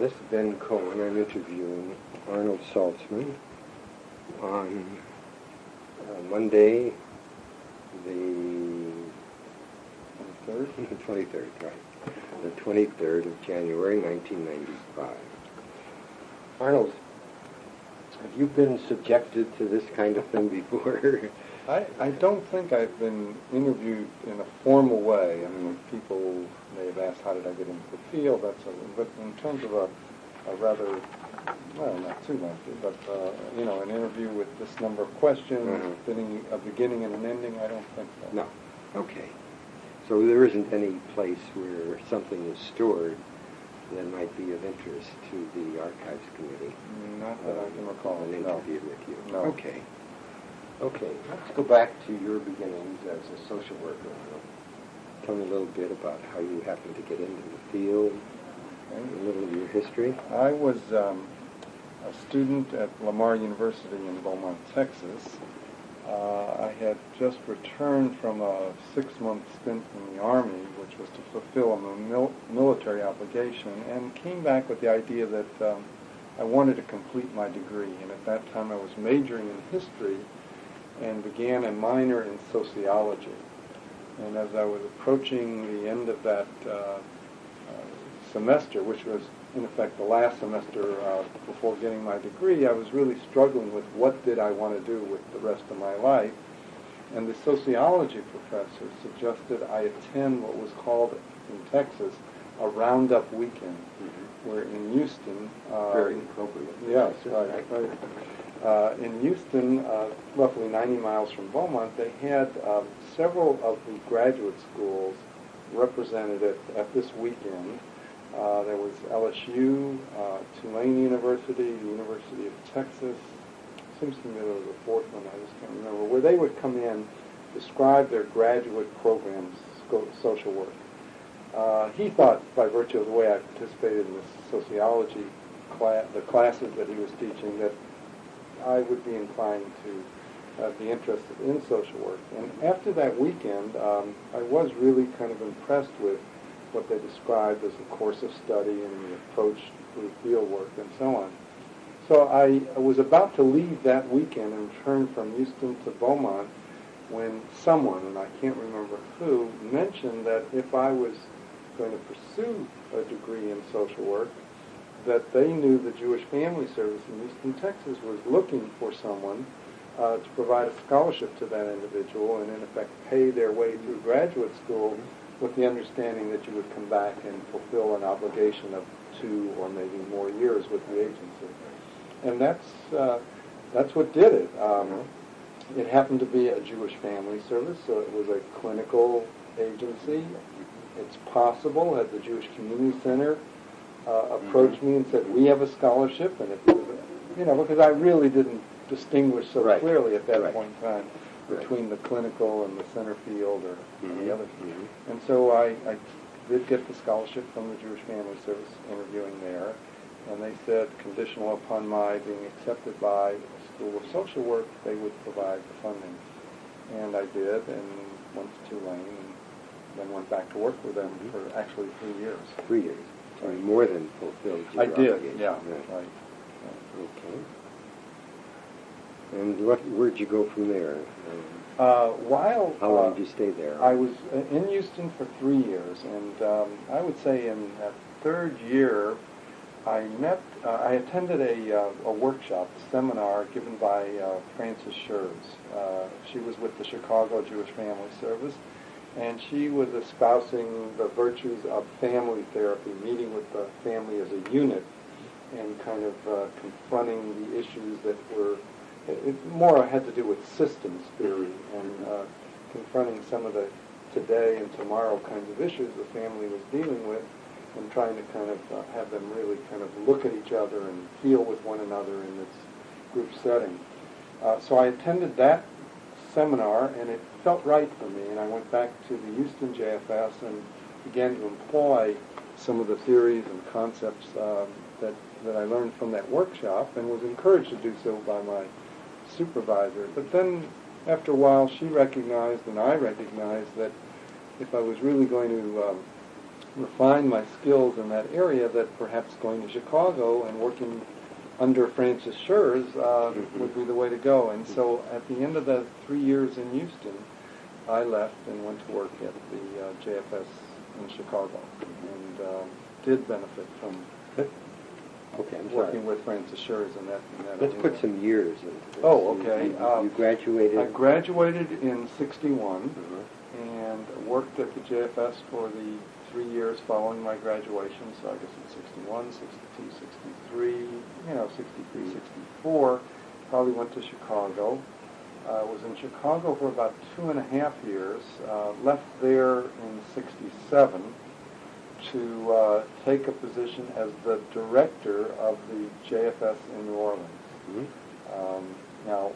This is Ben Cohen. I'm interviewing Arnold Saltzman on Monday, the 23rd, right? The 23rd of January, 1995. Arnold, have you been subjected to this kind of thing before? I don't think I've been interviewed in a formal way. I mean, people may have asked, how did I get into the field, but in terms of a rather, well, not too lengthy, but, an interview with this number of questions, a beginning and an ending, I don't think so. No. Okay. So there isn't any place where something is stored that might be of interest to the Archives Committee? Not that I can recall. An interview with you? No. Okay. Okay, let's go back to your beginnings as a social worker. Tell me a little bit about how you happened to get into the field, a little of your history. I was a student at Lamar University in Beaumont, Texas. I had just returned from a 6-month stint in the Army, which was to fulfill a military obligation, and came back with the idea that I wanted to complete my degree. And at that time I was majoring in history and began a minor in sociology. And as I was approaching the end of that semester, which was in effect the last semester before getting my degree, I was really struggling with what did I want to do with the rest of my life. And the sociology professor suggested I attend what was called in Texas a roundup weekend, where in Houston... Very appropriate. Yes, right. In Houston, roughly 90 miles from Beaumont, they had several of the graduate schools represented at this weekend. There was LSU, Tulane University, the University of Texas. Seems to me there was a fourth one, I just can't remember, where they would come in, describe their graduate programs, social work. He thought, by virtue of the way I participated in the sociology the classes that he was teaching, that I would be inclined to be interested in social work. And after that weekend, I was really kind of impressed with what they described as a course of study and the approach to field work and so on. So I was about to leave that weekend and return from Houston to Beaumont when someone, and I can't remember who, mentioned that if I was going to pursue a degree in social work, that they knew the Jewish Family Service in Houston, Texas was looking for someone to provide a scholarship to that individual and in effect pay their way through graduate school with the understanding that you would come back and fulfill an obligation of 2 or maybe more years with the agency. And that's what did it. It happened to be a Jewish Family Service, so it was a clinical agency. It's possible that the Jewish Community Center approached me and said, we have a scholarship, and it was, because I really didn't distinguish so clearly at that point in time between the clinical and the center field or the other field. And so I did get the scholarship from the Jewish Family Service interviewing there, and they said, conditional upon my being accepted by the School of Social Work, they would provide the funding. And I did, and went to Tulane, and then went back to work with them for actually 3 years. 3 years. So you more than fulfilled your obligation. Yeah, right. Okay. And where'd you go from there? How long did you stay there? I was in Houston for 3 years, and I would say in that third year, I attended a workshop, a seminar given by Frances Scherz. She was with the Chicago Jewish Family Service, and she was espousing the virtues of family therapy, meeting with the family as a unit, and kind of confronting the issues that were, it more had to do with systems theory, and confronting some of the today and tomorrow kinds of issues the family was dealing with, and trying to kind of have them really kind of look at each other and feel with one another in this group setting. So I attended that seminar, and it felt right for me, and I went back to the Houston JFS and began to employ some of the theories and concepts that I learned from that workshop, and was encouraged to do so by my supervisor. But then, after a while, she recognized, and I recognized, that if I was really going to refine my skills in that area, that perhaps going to Chicago and working under Francis Schurz would be the way to go. And so at the end of the 3 years in Houston, I left and went to work at the JFS in Chicago, and did benefit from working with Francis Schurz in that Let's put some years into this. Oh, okay. You graduated? I graduated in 61 and worked at the JFS for the 3 years following my graduation, so I guess in 61, 62, 63, 63, 64, probably went to Chicago. I was in Chicago for about 2.5 years, left there in 67 to take a position as the director of the JFS in New Orleans. Now,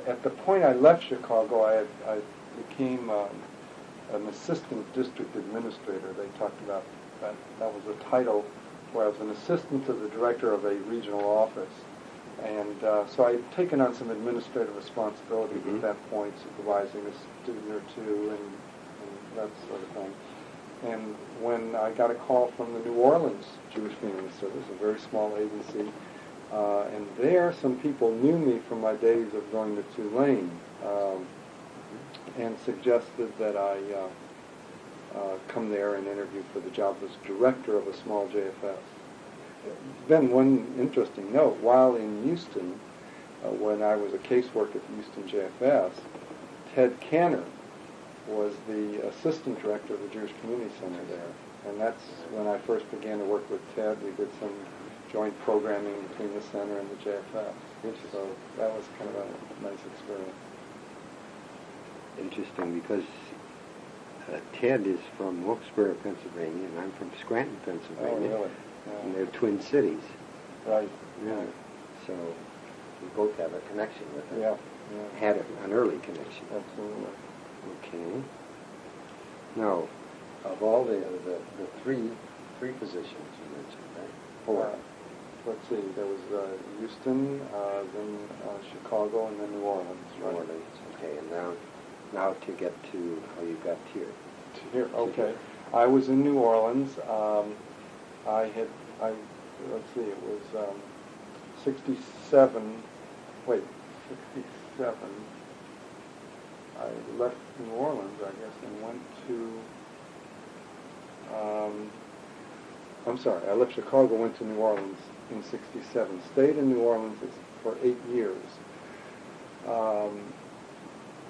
at the point I left Chicago, I became an assistant district administrator. They talked about that. That was a title where I was an assistant to the director of a regional office. And so I'd taken on some administrative responsibilities at that point, supervising a student or two and that sort of thing. And when I got a call from the New Orleans Jewish Community Service, a very small agency, and there some people knew me from my days of going to Tulane, and suggested that I come there and interview for the job as director of a small JFS. Then one interesting note, while in Houston, when I was a caseworker at the Houston JFS, Ted Canner was the assistant director of the Jewish Community Center there. And that's when I first began to work with Ted. We did some joint programming between the center and the JFS. So that was kind of a nice experience. Interesting, because Ted is from Wilkes-Barre, Pennsylvania, and I'm from Scranton, Pennsylvania. Oh, really? Yeah. And they're twin cities. Right. Yeah. So we both have a connection with them. Yeah. Had an early connection. Absolutely. Okay. Now, of all the three positions you mentioned, right? Four. Let's see. There was Houston, then Chicago, and then New Orleans. Right? New Orleans. Okay. And now to get to how you got here. To here. Okay. I was in New Orleans. Let's see. It was 67. Wait, 67. I left New Orleans, I guess, and went to, I left Chicago, went to New Orleans in 67. Stayed in New Orleans for 8 years.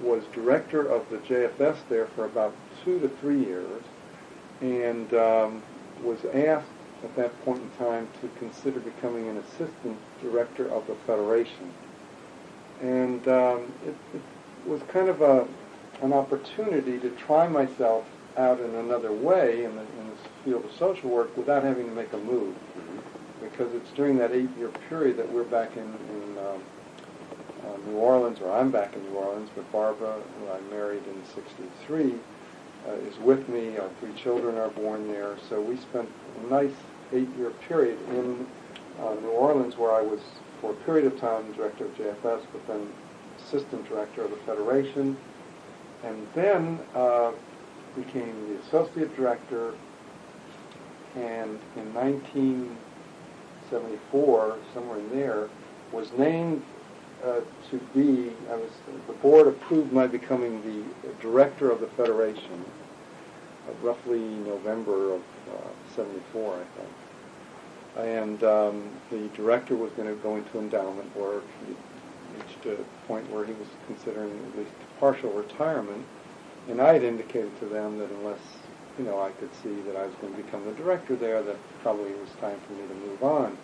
Was director of the JFS there for about 2 to 3 years, and was asked at that point in time to consider becoming an assistant director of the Federation. And it was kind of an opportunity to try myself out in another way in this field of social work without having to make a move. Because it's during that 8-year period that we're back in New Orleans, or I'm back in New Orleans, but Barbara, who I married in 63, is with me. Our 3 children are born there. So we spent a nice 8-year period in New Orleans, where I was, for a period of time, director of JFS, but then assistant director of the Federation, and then became the associate director, and in 1974, somewhere in there, was named the board approved my becoming the director of the Federation, roughly November of 74, I think. And the director was going to go into endowment work. He reached a point where he was considering at least partial retirement, and I had indicated to them that unless I could see that I was going to become the director there, that probably it was time for me to move on.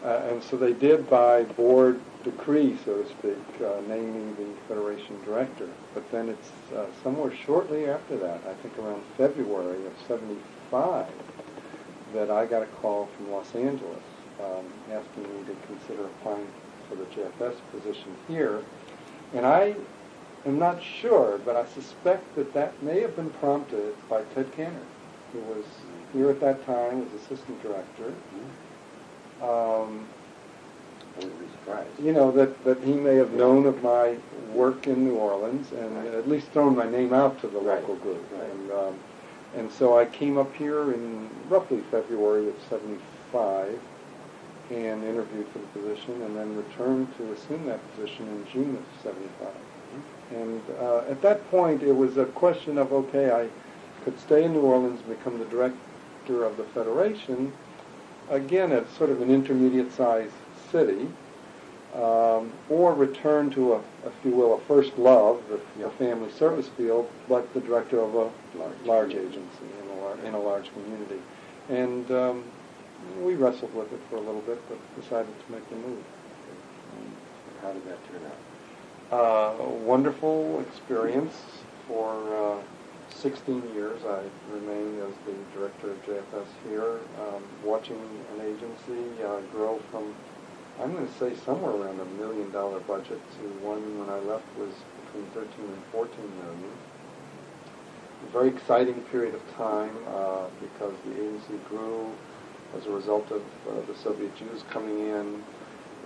And so they did, by board decree, so to speak, naming the Federation director. But then it's somewhere shortly after that, I think around February of 75, that I got a call from Los Angeles asking me to consider applying for the JFS position here. And I am not sure, but I suspect that may have been prompted by Ted Canner, who was here at that time as assistant director. I wouldn't be surprised. That he may have known of my work in New Orleans and at least thrown my name out to the local group. Right. And And so I came up here in roughly February of '75 and interviewed for the position, and then returned to assume that position in June of '75. And at that point, it was a question of, okay, I could stay in New Orleans and become the director of the Federation, again at sort of an intermediate-sized city, or return to, if you will, a first love, the family service field, like the director of a large agency in a large community. And we wrestled with it for a little bit, but decided to make the move. How did that turn out? Wonderful experience. For 16 years I remained as the director of JFS here, watching an agency grow from, I'm going to say, somewhere around $1 million budget to one when I left was between 13 and 14 million. A very exciting period of time because the agency grew as a result of the Soviet Jews coming in.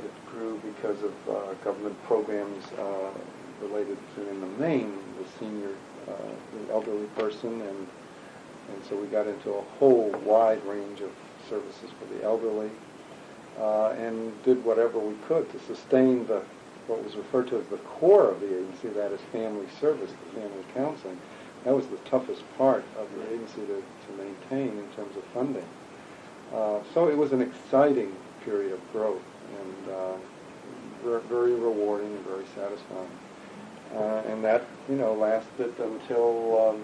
It grew because of government programs related to, in the main, the senior, the elderly person, and so we got into a whole wide range of services for the elderly, and did whatever we could to sustain what was referred to as the core of the agency, that is family service, the family counseling. That was the toughest part of the agency to maintain in terms of funding. So it was an exciting period of growth, and very rewarding and very satisfying. And that, lasted until,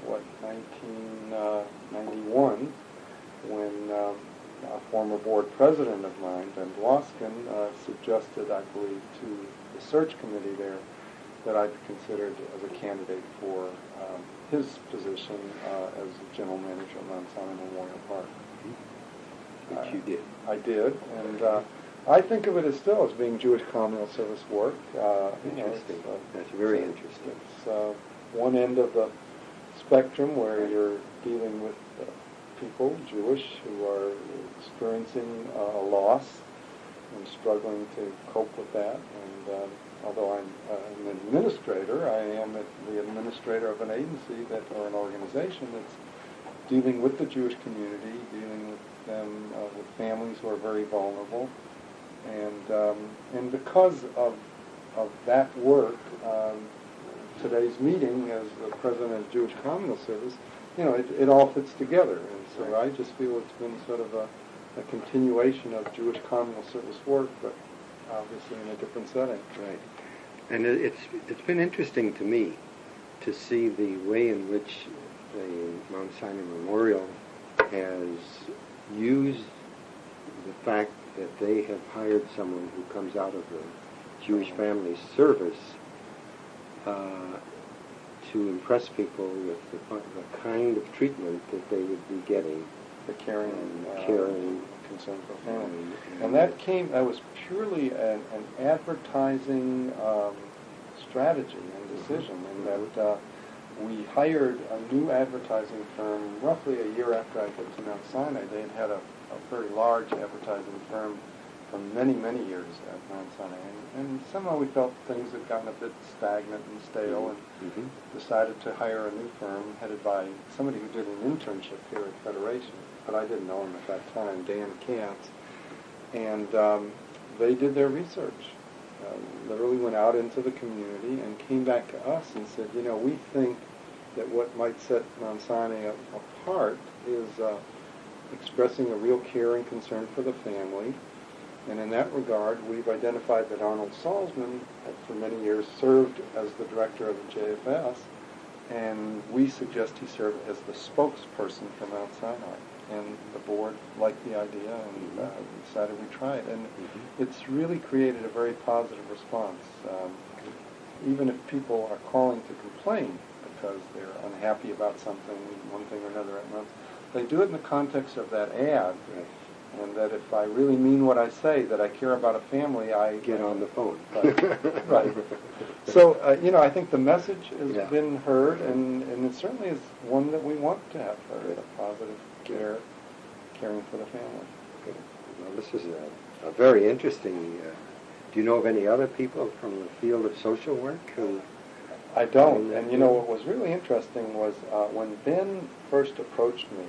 1991, when a former board president of mine, Ben Dworak-Peck, suggested, I believe, to the search committee there that I'd be considered as a candidate for his position as general manager of Mount Sinai Memorial Park. Which you did. I did, and I think of it as still as being Jewish Communal service work. Interesting. That's very interesting. It's one end of the spectrum where you're dealing with people, Jewish, who are experiencing a loss and struggling to cope with that. And although I'm an administrator, I am the administrator of an agency or an organization that's dealing with the Jewish community, dealing with them, with families who are very vulnerable. And because of that work, today's meeting as the president of Jewish Communal Service, it all fits together. And so I just feel it's been sort of a continuation of Jewish Communal Service work, but obviously in a different setting. Right. And it's been interesting to me to see the way in which the Mount Sinai Memorial has used the fact that they have hired someone who comes out of the Jewish family service to impress people with the kind of treatment that they would be getting. The caring concern for family. And that was purely an advertising strategy and decision, in that we hired a new advertising firm roughly a year after I got to Mount Sinai. They had a very large advertising firm for many, many years at Mount Sinai. And somehow we felt things had gotten a bit stagnant and stale, and decided to hire a new firm headed by somebody who did an internship here at Federation, but I didn't know him at that time, Dan Katz. And they did their research. Literally went out into the community and came back to us and said, we think that what might set Mount Sinai apart is expressing a real care and concern for the family. And in that regard, we've identified that Arnold Saltzman had for many years served as the director of the JFS, and we suggest he serve as the spokesperson for Mount Sinai. And the board liked the idea, and we decided we'd try it. And it's really created a very positive response. Even if people are calling to complain because they're unhappy about something, one thing or another at Mount, they do it in the context of that ad. Right. And that if I really mean what I say, that I care about a family, I get on the phone. Right. So, I think the message has been heard, and it certainly is one that we want to have heard, a positive caring for the family. Good. Well, this is a very interesting. Do you know of any other people from the field of social work who I don't. And you know what was really interesting was when Ben first approached me,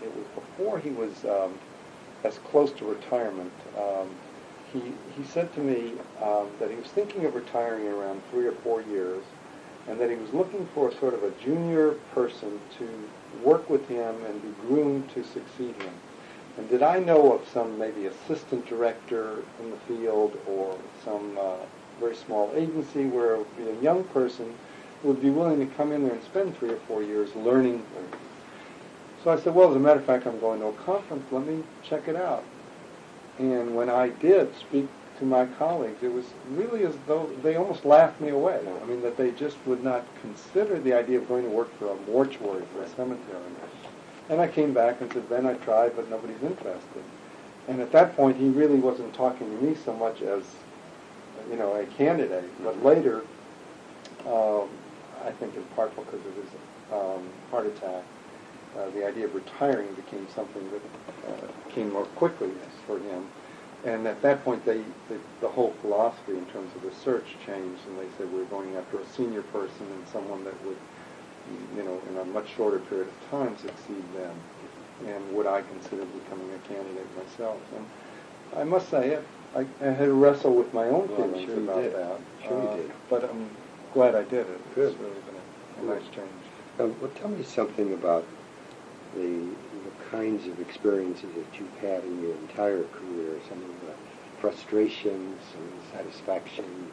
it was before he was as close to retirement. He said to me that he was thinking of retiring in around 3 or 4 years, and that he was looking for sort of a junior person to work with him and be groomed to succeed him. And did I know of some maybe assistant director in the field or some very small agency where it would be a young person who would be willing to come in there and spend 3 or 4 years learning. So I said, well, as a matter of fact, I'm going to a conference. Let me check it out. And when I did speak to my colleagues, it was really as though they almost laughed me away. I mean, that they just would not consider the idea of going to work for a mortuary, for a cemetery. And I came back and said, Ben, I tried, but nobody's interested. And at that point, he really wasn't talking to me so much as, you know, a candidate. But later, I think in part because of his heart attack, the idea of retiring became something that came more quickly for him. And at that point, the whole philosophy in terms of the search changed, and they said we're going after a senior person and someone that would, you know, in a much shorter period of time succeed them. And would I consider becoming a candidate myself? And I must say, I had to wrestle with my own feelings about that. Sure you did. But I'm glad I did it. Good. It's really been a nice change. Well, tell me something about the kinds of experiences that you've had in your entire career, some of the frustrations and satisfactions.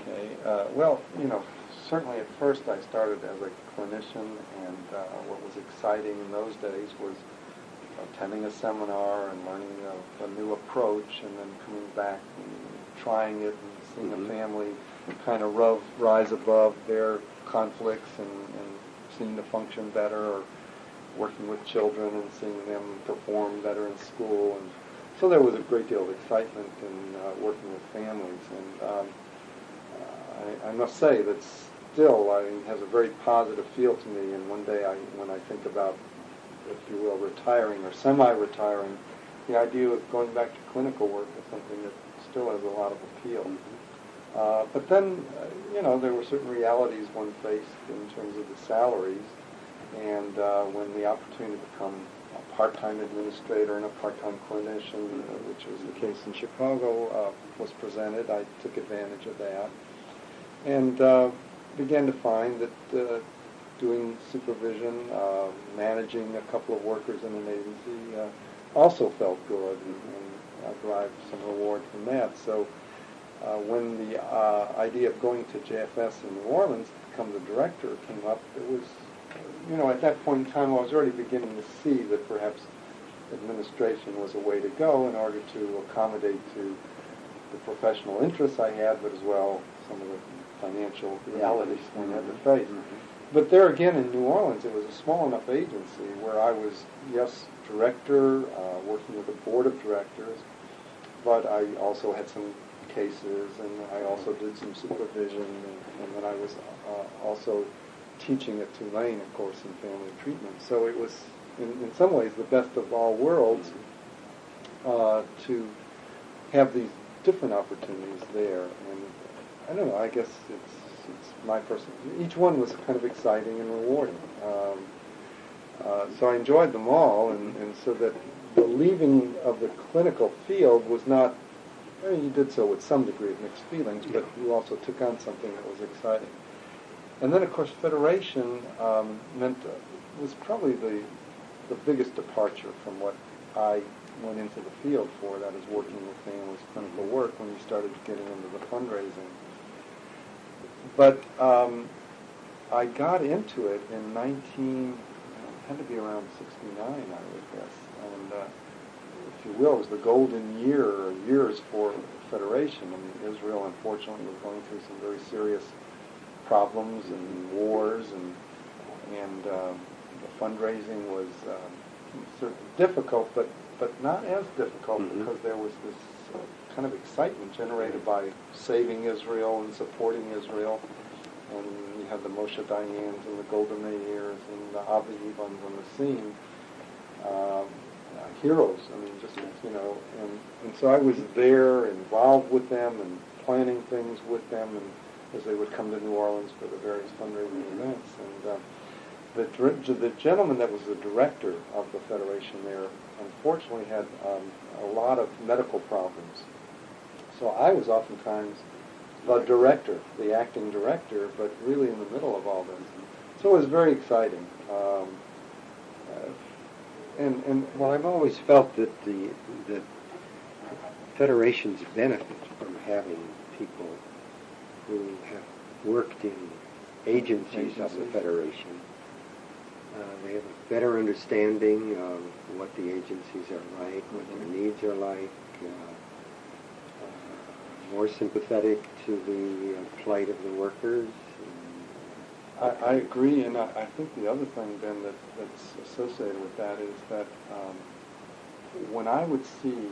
Okay. Well, you know, certainly at first I started as a clinician, and what was exciting in those days was attending a seminar and learning a new approach, and then coming back and trying it and seeing a family kind of rise above their conflicts and seeing to function better, or working with children and seeing them perform better in school. And so there was a great deal of excitement in working with families. And I must say that still has a very positive feel to me. And one day when I think about, if you will, retiring or semi-retiring, the idea of going back to clinical work is something that still has a lot of appeal. But then, you know, there were certain realities one faced in terms of the salaries. And when the opportunity to become a part-time administrator and a part-time clinician, which was the case in Chicago, was presented, I took advantage of that. And began to find that doing supervision, managing a couple of workers in an agency, also felt good, and I derived some reward from that. So when the idea of going to JFS in New Orleans to become the director came up, it was, you know, at that point in time I was already beginning to see that perhaps administration was a way to go in order to accommodate to the professional interests I had, but as well some of the financial realities one had to face. But there again in New Orleans, it was a small enough agency where I was, yes, director, working with a board of directors, but I also had some cases, and I also did some supervision, and then I was also teaching at Tulane, of course, in family treatment. So it was, in some ways, the best of all worlds to have these different opportunities there. And I don't know, I guess it's my personal, each one was kind of exciting and rewarding. So I enjoyed them all, and so that the leaving of the clinical field was not, I mean, you did so with some degree of mixed feelings, but you also took on something that was exciting. And then, of course, Federation was probably the biggest departure from what I went into the field for, that is working with families, clinical work, when you started getting into the fundraising. But I got into it in had to be around 69, I would guess. And if you will, it was the golden years for Federation. I mean, Israel, unfortunately, was going through some very serious problems and wars, and the fundraising was certainly difficult, but not as difficult because there was this kind of excitement generated by saving Israel and supporting Israel. And you had the Moshe Dayans and the Golda Meirs and the Avi Yvons on the scene. Heroes, I mean, just, you know, and so I was there involved with them and planning things with them, and as they would come to New Orleans for the various fundraising events. And the gentleman that was the director of the Federation there, unfortunately had a lot of medical problems. So I was oftentimes the director, the acting director, but really in the middle of all this. So it was very exciting. Well, I've always felt that that federations benefit from having people who have worked in agencies of the Federation. They have a better understanding of what the agencies are like, what their needs are like, more sympathetic to the plight of the workers. I agree, and I think the other thing, Ben, that's associated with that is that when I would see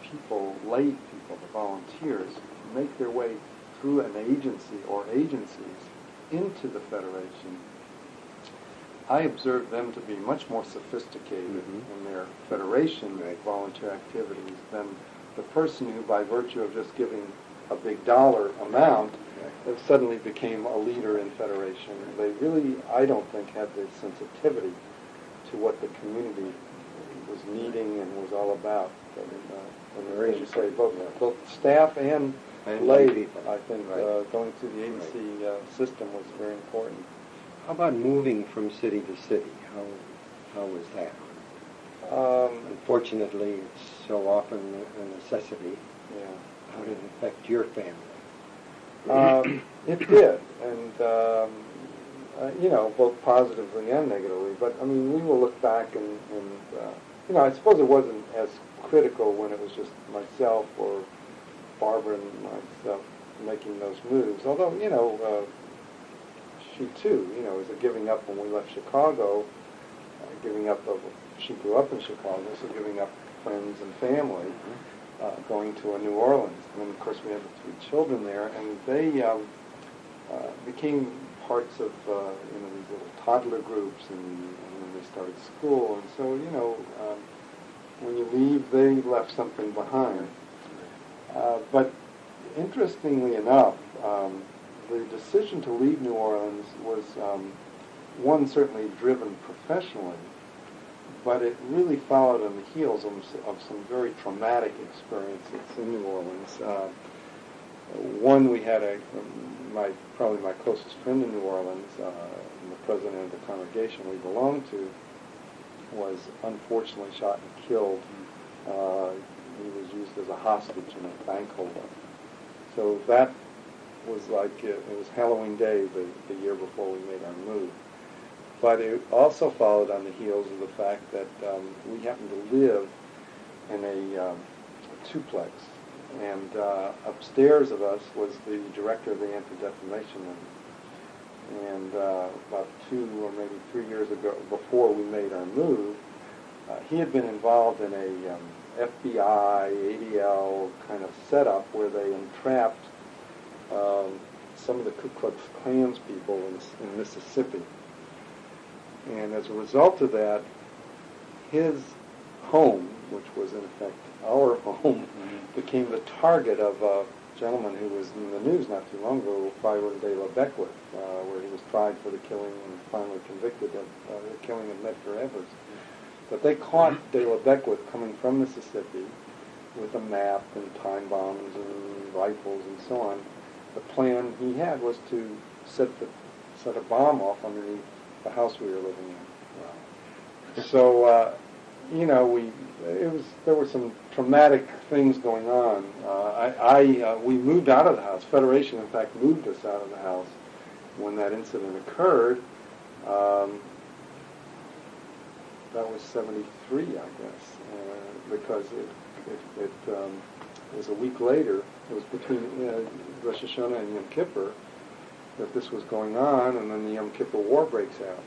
people, lay people, the volunteers, make their way through an agency or agencies into the Federation, I observed them to be much more sophisticated in their Federation volunteer activities than the person who, by virtue of just giving a big dollar amount, suddenly became a leader in Federation. They really, I don't think, had the sensitivity to what the community was needing and was all about. As you say, both staff and lay people, I think, going through the agency system was very important. How about moving from city to city? How was that? Unfortunately, it's so often a necessity. Yeah. How did it affect your family? It did, and both positively and negatively. But I mean, we will look back and I suppose it wasn't as critical when it was just myself or Barbara and myself making those moves. Although she too, was a giving up when we left Chicago, giving up of. She grew up in Chicago, so giving up friends and family. Going to a New Orleans. And then, of course, we had the 3 children there, and they became parts of these little toddler groups, and then they started school. And so, when you leave, they left something behind. But interestingly enough, the decision to leave New Orleans was one certainly driven professionally, but it really followed on the heels of some very traumatic experiences in New Orleans. One, we had probably my closest friend in New Orleans, and the president of the congregation we belonged to, was unfortunately shot and killed. He was used as a hostage in a bank holdup. So that was it was Halloween Day, the year before we made our move. But it also followed on the heels of the fact that we happened to live in a duplex, and upstairs of us was the director of the Antidefamation Wing. And about 2 or maybe 3 years ago, before we made our move, he had been involved in a FBI, ADL kind of setup where they entrapped some of the Ku Klux Klan's people in Mississippi. And as a result of that, his home, which was in effect our home, became the target of a gentleman who was in the news not too long ago, Byron de la Beckwith, where he was tried for the killing and finally convicted of the killing of Medgar Evers. But they caught de la Beckwith coming from Mississippi with a map and time bombs and rifles and so on. The plan he had was to set a bomb off underneath the house we were living in. Wow. So, there were some traumatic things going on. We moved out of the house. Federation, in fact, moved us out of the house when that incident occurred. That was 73, I guess, because it was a week later. It was between Rosh Hashanah and Yom Kippur that this was going on, and then the Yom Kippur War breaks out.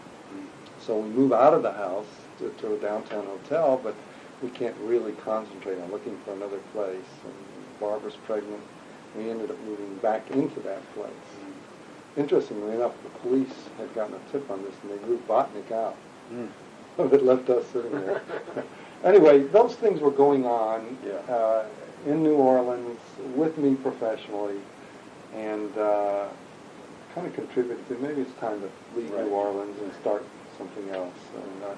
So we move out of the house to a downtown hotel, but we can't really concentrate on looking for another place. And Barbara's pregnant. We ended up moving back into that place. Interestingly enough, the police had gotten a tip on this, and they moved Botnick out. It left us sitting there. Anyway, those things were going on in New Orleans with me professionally, and kind of contributed to maybe it's time to leave New Orleans and start something else. And,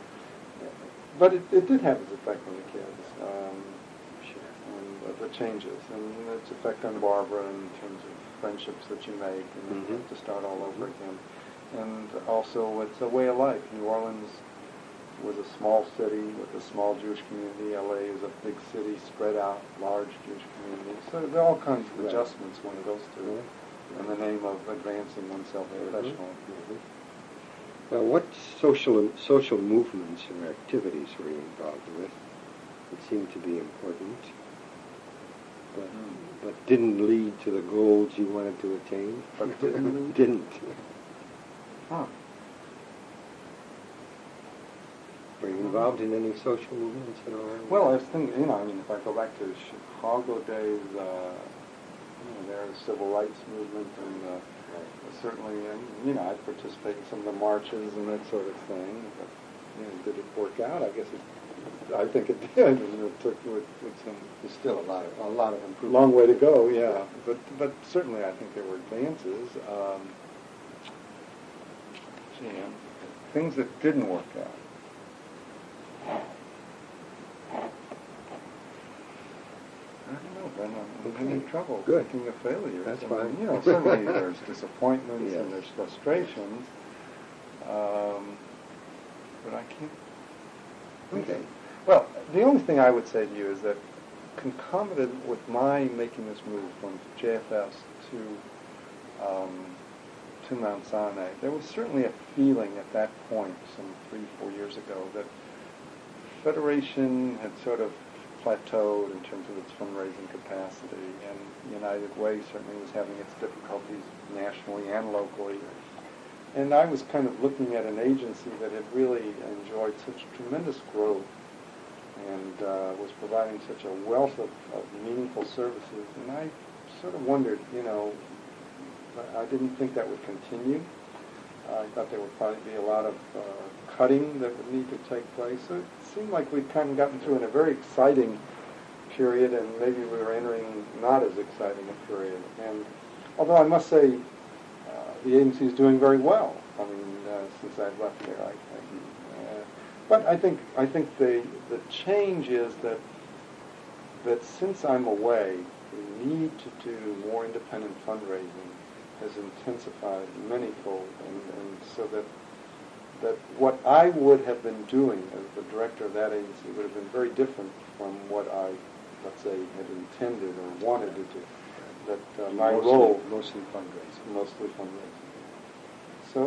but it did have its effect on the kids, and the changes, and its effect on Barbara in terms of friendships that you make, and you have to start all over again. And also, it's a way of life. New Orleans was a small city with a small Jewish community. LA is a big city, spread out, large Jewish community. So there are all kinds of adjustments one goes through in the name of advancing oneself professionally. Well, what social movements or activities were you involved with? It seemed to be important, but didn't lead to the goals you wanted to attain? But didn't? Didn't. Huh. Were you involved in any social movements at all? Well, I was thinking, if I go back to Chicago days, there's the civil rights movement, and certainly, I participate in some of the marches and that sort of thing. But, did it work out? I guess I think it did. And it took with some. There's still a lot of improvement. Long way to go, yeah. But certainly, I think there were advances. Things that didn't work out. I don't know, Ben. I'm having trouble thinking of failures. That's fine. Certainly there's disappointments and there's frustrations, but I can't. Okay. Well, the only thing I would say to you is that concomitant with my making this move from JFS to Mount Sinai, there was certainly a feeling at that point, some 3-4 years ago, that Federation had sort of plateaued in terms of its fundraising capacity, and United Way certainly was having its difficulties nationally and locally. And I was kind of looking at an agency that had really enjoyed such tremendous growth and was providing such a wealth of meaningful services, and I sort of wondered, I didn't think that would continue. I thought there would probably be a lot of cutting that would need to take place. So it seemed like we'd kind of gotten through in a very exciting period, and maybe we were entering not as exciting a period. And although I must say the agency is doing very well, since I've left there, but I think the change is that since I'm away, the need to do more independent fundraising has intensified manyfold, and so that what I would have been doing as the director of that agency would have been very different from what I, let's say, had intended or wanted to do. That my role mostly fundraising. So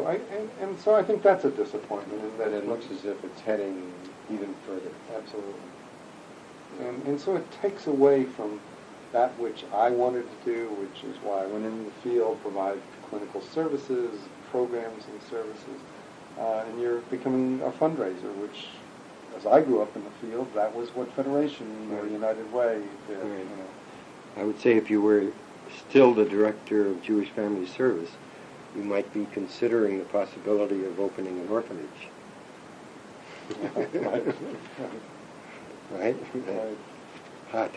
so I think that's a disappointment. In that and it looks as if it's heading even further. Absolutely. And so it takes away from that which I wanted to do, which is why I went into the field, provide clinical services, programs and services, and you're becoming a fundraiser, which, as I grew up in the field, that was what Federation or United Way did. Right. I would say if you were still the director of Jewish Family Service, you might be considering the possibility of opening an orphanage. Right? Hot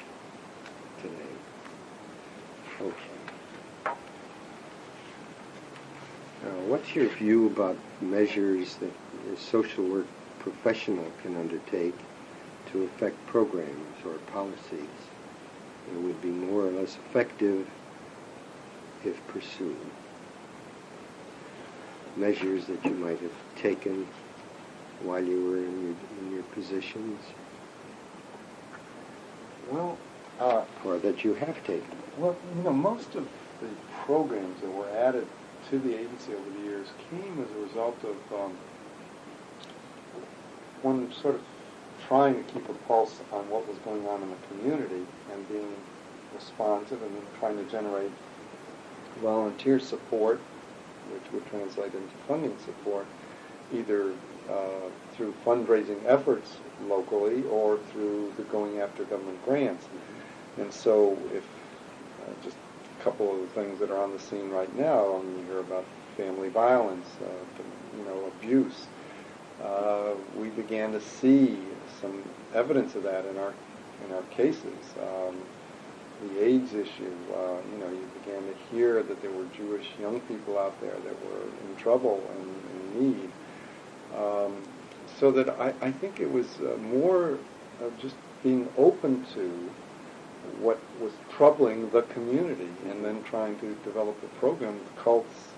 today. Okay. Now, what's your view about measures that a social work professional can undertake to affect programs or policies that would be more or less effective if pursued? Measures that you might have taken while you were in your positions? Well, or that you have taken? Well, most of the programs that were added to the agency over the years came as a result of one sort of trying to keep a pulse on what was going on in the community and being responsive and trying to generate volunteer support, which would translate into funding support, either through fundraising efforts locally or through the going after government grants. And so if just a couple of the things that are on the scene right now, you hear about family violence, abuse. We began to see some evidence of that in our cases. the AIDS issue. You began to hear that there were Jewish young people out there that were in trouble and in need. So that I think it was more of just being open to what was troubling the community, and then trying to develop a program with cults.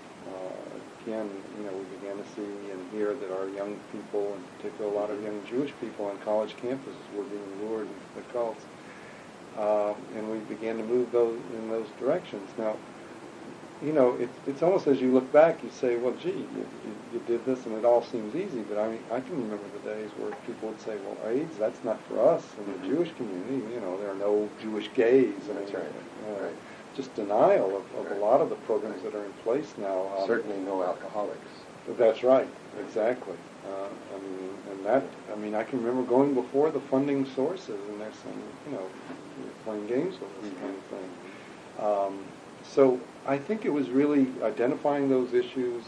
Again, we began to see and hear that our young people, in particular a lot of young Jewish people on college campuses, were being lured into the cults. And we began to move in those directions. Now, it's almost as you look back, you say, well, gee, you did this and it all seems easy. But I can remember the days where people would say, well, AIDS, that's not for us in the Jewish community. There are no Jewish gays. That's right. Right. Just denial of a lot of the programs that are in place now. Certainly no alcoholics. That's right, exactly. I can remember going before the funding sources, and they're saying, you're playing games with this kind of thing. So I think it was really identifying those issues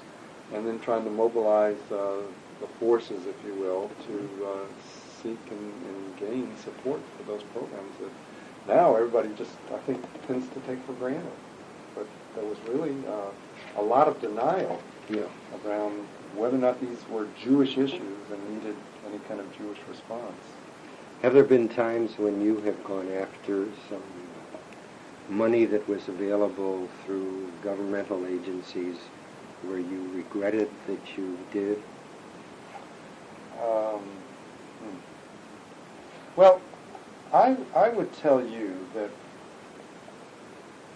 and then trying to mobilize the forces, if you will, to seek and gain support for those programs that now everybody just, I think, tends to take for granted. But there was really a lot of denial around whether or not these were Jewish issues and needed any kind of Jewish response. Have there been times when you have gone after some money that was available through governmental agencies where you regretted that you did? Well, I would tell you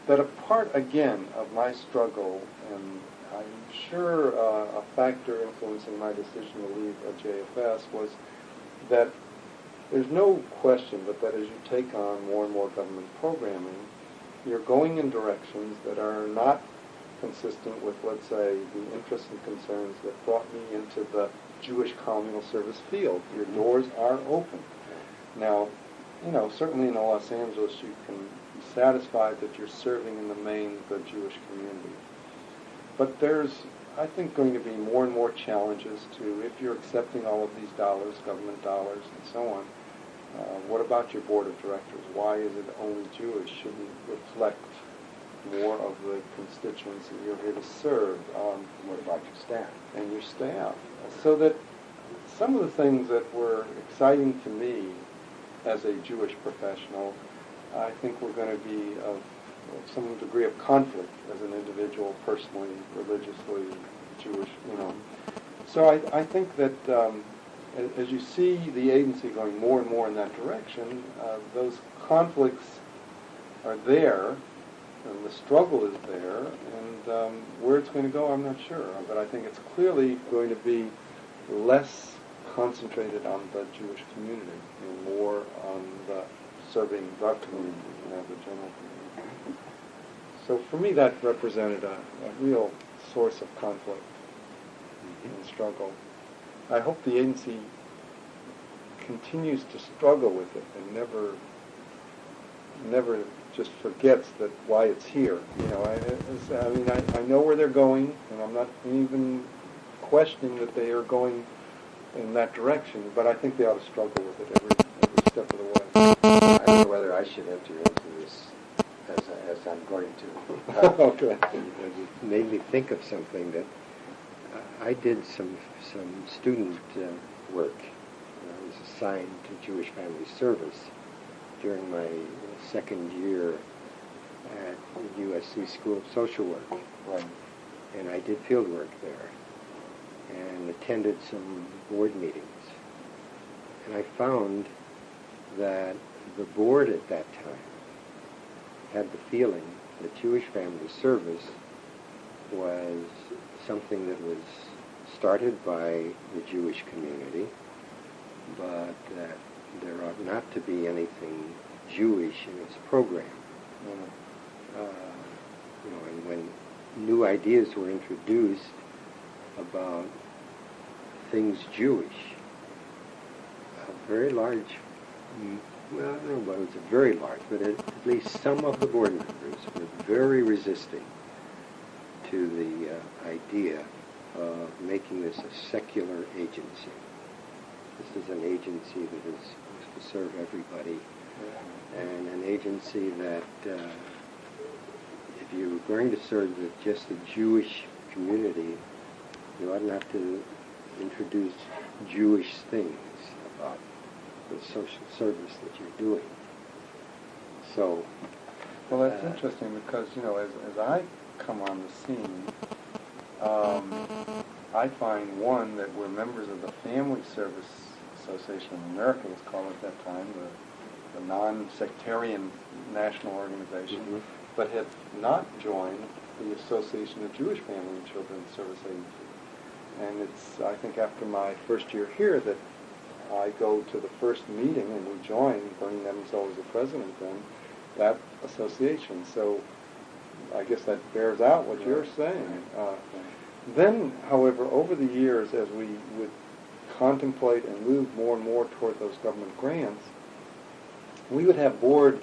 that a part, again, of my struggle, and I'm sure a factor influencing my decision to leave JFS, was that there's no question but that as you take on more and more government programming, you're going in directions that are not consistent with, let's say, the interests and concerns that brought me into the Jewish communal service field. Your doors are open. Now, certainly in Los Angeles you can be satisfied that you're serving in the main the Jewish community. But there's, I think, going to be more and more challenges to, if you're accepting all of these dollars, government dollars and so on, what about your board of directors? Why is it only Jewish? Shouldn't it reflect more of the constituents that you're here to serve? What about your staff? And your staff. So that some of the things that were exciting to me as a Jewish professional, I think were going to be of some degree of conflict as an individual, personally, religiously, Jewish, So I think that as you see the agency going more and more in that direction, those conflicts are there, and the struggle is there, and where it's going to go, I'm not sure. But I think it's clearly going to be less concentrated on the Jewish community and more on the serving the community, the general community. So for me, that represented a real source of conflict and struggle. I hope the agency continues to struggle with it and never just forgets that why it's here. I know where they're going, and I'm not even questioning that they are going in that direction, but I think they ought to struggle with it every step of the way. I don't know whether I should enter into this as I'm going to. Okay. It made me think of something that I did some student work. I was assigned to Jewish Family Service during my second year at the USC School of Social Work. Right. And I did field work there and attended some board meetings. And I found that the board at that time had the feeling that Jewish Family Service was something that was started by the Jewish community, but that there ought not to be anything Jewish in its program. And when new ideas were introduced about things Jewish, a very large, well, I don't know whether it was a very large, but at least some of the board members were very resisting to the idea of making this a secular agency. This is an agency that is supposed to serve everybody, and an agency that if you're going to serve just the Jewish community, you ought not to introduce Jewish things about the social service that you're doing. So, well, that's interesting because, as I come on the scene, I find, one, that we're members of the Family Service Association of America, it was called at that time, the non-sectarian national organization, but have not joined the Association of Jewish Family and Children's Service Agency. And it's, I think, after my first year here that I go to the first meeting and we join, Bernie Nebenzel was the president then, that association. So I guess that bears out what you're saying. Then, however, over the years, as we would contemplate and move more and more toward those government grants, we would have board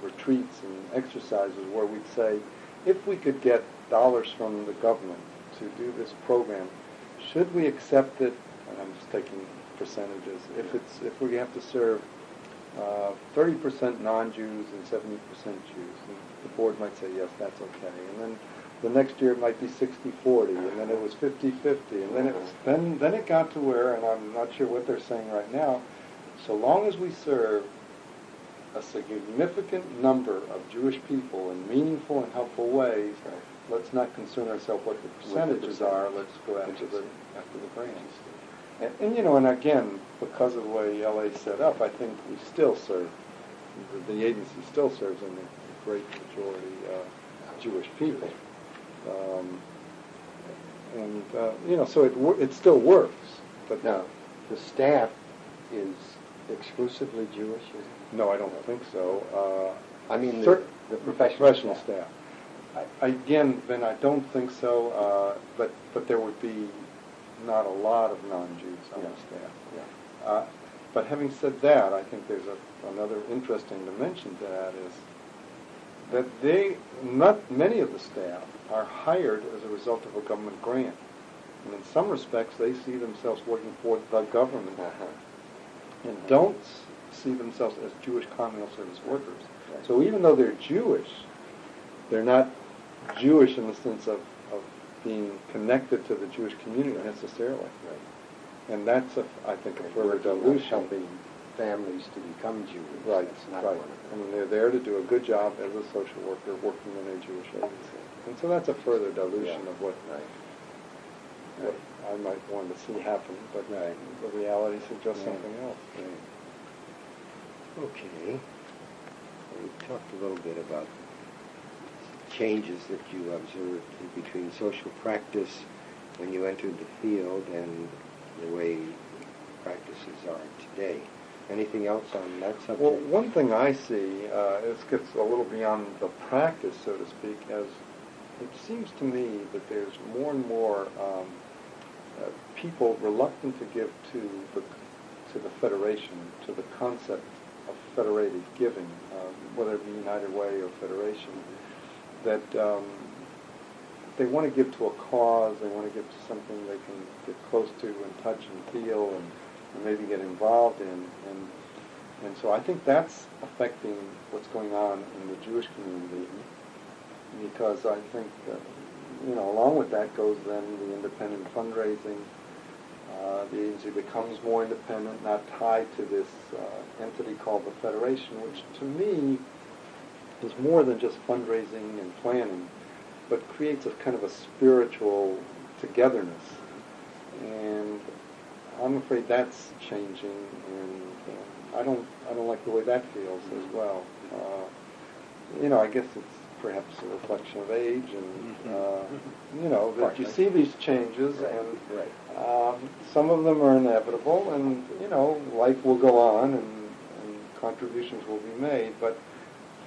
retreats and exercises where we'd say, if we could get dollars from the government to do this program, should we accept it? And I'm just taking percentages. If we have to serve 30% non-Jews and 70% Jews, and the board might say, yes, that's okay. And then the next year it might be 60-40, and then it was 50-50, and then it got to where, and I'm not sure what they're saying right now, so long as we serve a significant number of Jewish people in meaningful and helpful ways, let's not concern ourselves what the percentages are, let's go after the grants. And again, because of the way LA is set up, I think we still serve, the agency still serves in a great majority Jewish people. So it still works. But now, the staff is exclusively Jewish? No, I don't think so. I mean the professional staff. Again, Ben, I don't think so, but there would be not a lot of non-Jews on the staff. Yeah. But having said that, I think there's another interesting dimension to that is that many of the staff are hired as a result of a government grant. And in some respects, they see themselves working for the government and don't see themselves as Jewish communal service workers. Right. So even though they're Jewish, they're not Jewish in the sense of being connected to the Jewish community necessarily. Right. And that's, I think, a further dilution. Helping families to become Jewish. Right, That's not right. one of them. I mean, they're there to do a good job as a social worker working in a Jewish agency. And so that's a further dilution of what I might want to see happen, but the reality suggests something else. Right. Okay. We talked a little bit about changes that you observed between social practice when you entered the field and the way practices are today. Anything else on that subject? Well, one thing I see, this gets a little beyond the practice, so to speak, as it seems to me that there's more and more people reluctant to give to the Federation, to the concept of federated giving, whether it be United Way or Federation, that they want to give to a cause, they want to give to something they can get close to and touch and feel and maybe get involved in. And so I think that's affecting what's going on in the Jewish community, because I think, along with that goes then the independent fundraising. The agency becomes more independent, not tied to this entity called the Federation, which to me is more than just fundraising and planning, but creates a kind of a spiritual togetherness. And I'm afraid that's changing, and I don't like the way that feels as well. I guess it's perhaps a reflection of age, and that you see these changes, and some of them are inevitable, and life will go on, and contributions will be made. But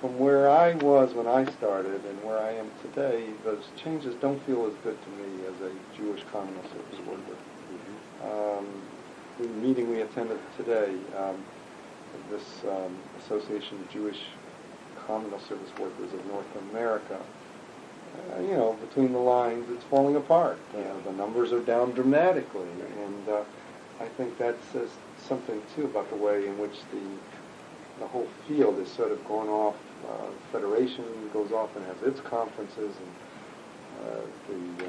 from where I was when I started and where I am today, those changes don't feel as good to me as a Jewish communal service worker. The meeting we attended today, this Association of Jewish Communal Service Workers of North America, between the lines, it's falling apart. The numbers are down dramatically, and I think that says something, too, about the way in which the whole field is sort of going off. Federation goes off and has its conferences, and the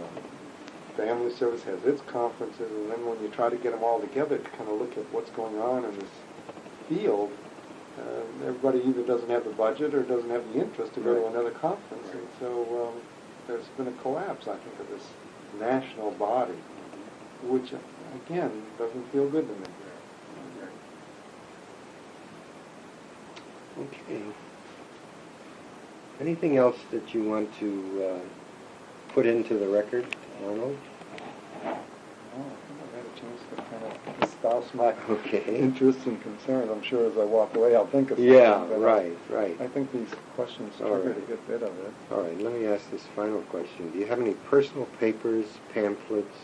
Family Service has its conferences, and then when you try to get them all together to kind of look at what's going on in this field, everybody either doesn't have the budget or doesn't have the interest to go to another conference, and so there's been a collapse, I think, of this national body, which, again, doesn't feel good to me. Okay. Anything else that you want to put into the record, Arnold? Oh, I think I've had a chance to kind of espouse my Okay. interests and concerns. I'm sure as I walk away I'll think of something. Yeah, but right. I think these questions All triggered right. a good bit of it. All right, let me ask this final question. Do you have any personal papers, pamphlets,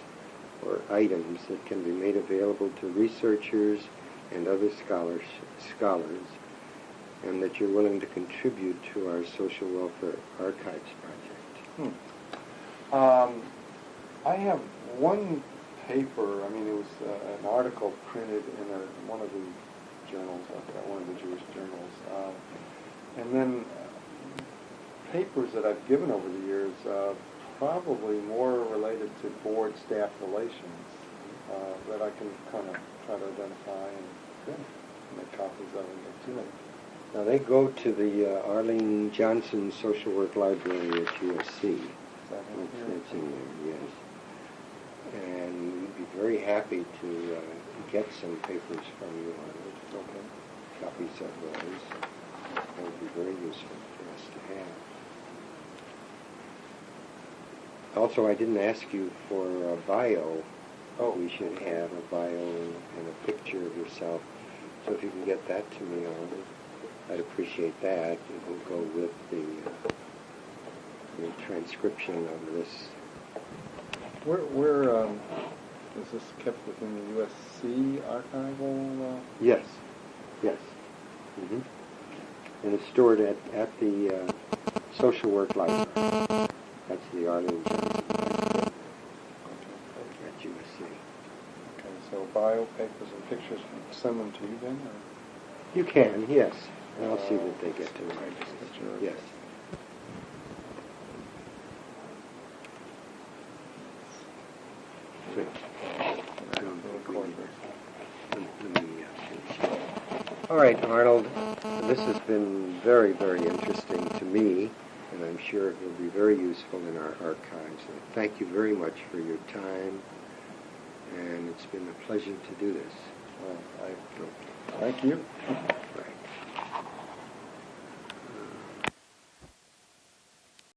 or items that can be made available to researchers and other scholars, and that you're willing to contribute to our Social Welfare Archives project? I have one paper. I mean, it was an article printed in one of the journals, one of the Jewish journals, and then papers that I've given over the years, probably more related to board staff relations, that I can kind of try to identify and make copies of and get to them. Now, they go to the Arlene Johnson Social Work Library at USC. That's in there, yes. And we'd be very happy to get some papers from you on it. Okay. Copies of those. That would be very useful for us to have. Also, I didn't ask you for a bio. Oh. We should have a bio and a picture of yourself. So if you can get that to me, I'd appreciate that. It will go with the transcription of this. Where is this kept within the USC archival? Yes. Mm-hmm. And it's stored at the Social Work Library. That's the Arlene Johnson Library at USC. Okay, so bio papers and pictures, send them to you then? Or? You can, yes. And I'll see that they get to me. Yes. All right, Arnold, this has been very, very interesting to me, and I'm sure it will be very useful in our archives. And thank you very much for your time, and it's been a pleasure to do this. Well, thank you.